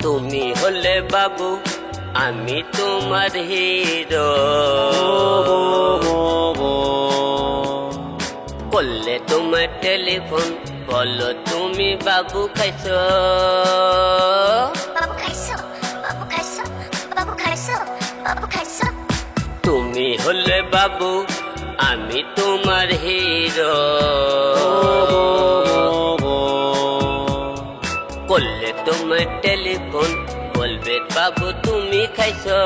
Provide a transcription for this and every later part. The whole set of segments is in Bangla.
তুমি হলে বাবু আমি তোমার হিরো। করলে তোমার টেলিফোন বলো তুমি বাবু খাইছো। বাবু খাইছো, বাবু খাইছো, বাবু খাইছো, বাবু খাইছো। তুমি হলে বাবু আমি তোমার হিরো। করলে তোমার টেলিফোন বলবে বাবু তুমি খাইছো।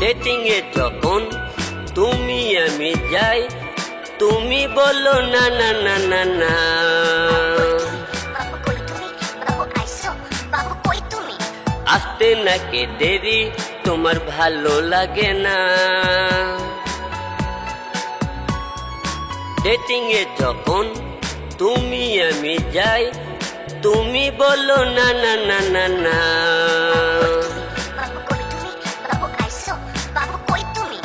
ডেটিং এ যখন তুমি আমি যাই তুমি বলো না না না না না। বাবু কই তুমি, বাবু আইছো, বাবু কই তুমি। আসতে নাকি দেরি তোমার ভালো লাগে না। ডেটিং এ যখন তুমি আমি যাই তুমি বলো না না না না না। বাবু কই তুমি, বাবু আইছো, বাবু কই তুমি।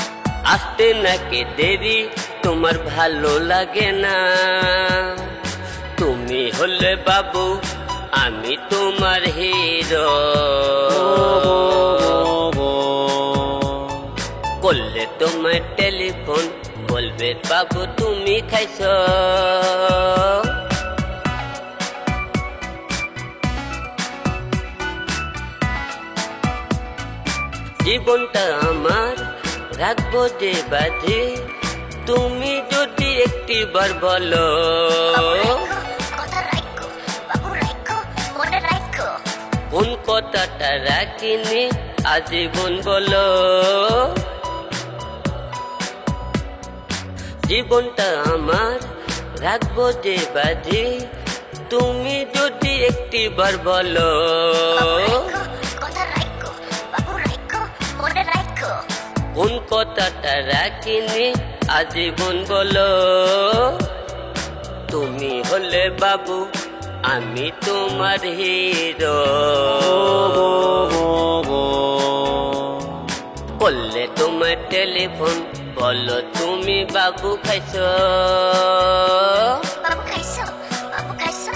আসতে নাকি দেরি তোমার ভালো লাগে না। তুমি হলে বাবু আমি তোমার হিরো। করলে তোমার টেলিফোন বলবে বাবু তুমি খাইছো। জীবনটা আমার রাখবো যে বাজে তুমি যদি একটিবার বলো। কথা রাখো, বাবু রাখো, মনে রাখো। কোন কথাটা রাখিনি আজীবন বলো। জীবনটা আমার রাখবো যে বাজে তুমি যদি একটিবার বলো। কথা রাখো, বাবু রাখো, মনে রাখো। কোন কথাটা রাখিনি আজীবন বলো। তুমি হলে বাবু আমি তোমার হিরো। করলে তোমার টেলিফোন বলো তুমি বাবু খাইছো। বাবু খাইছো, বাবু খাইছো,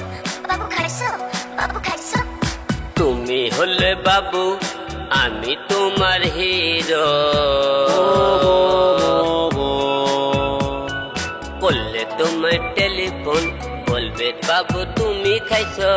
বাবু খাইছো, বাবু খাইছো। তুমি হলে বাবু আমি তোমার হিরো। করলে তোমার টেলিফোন বলবে বাবু তুমি খাইছো।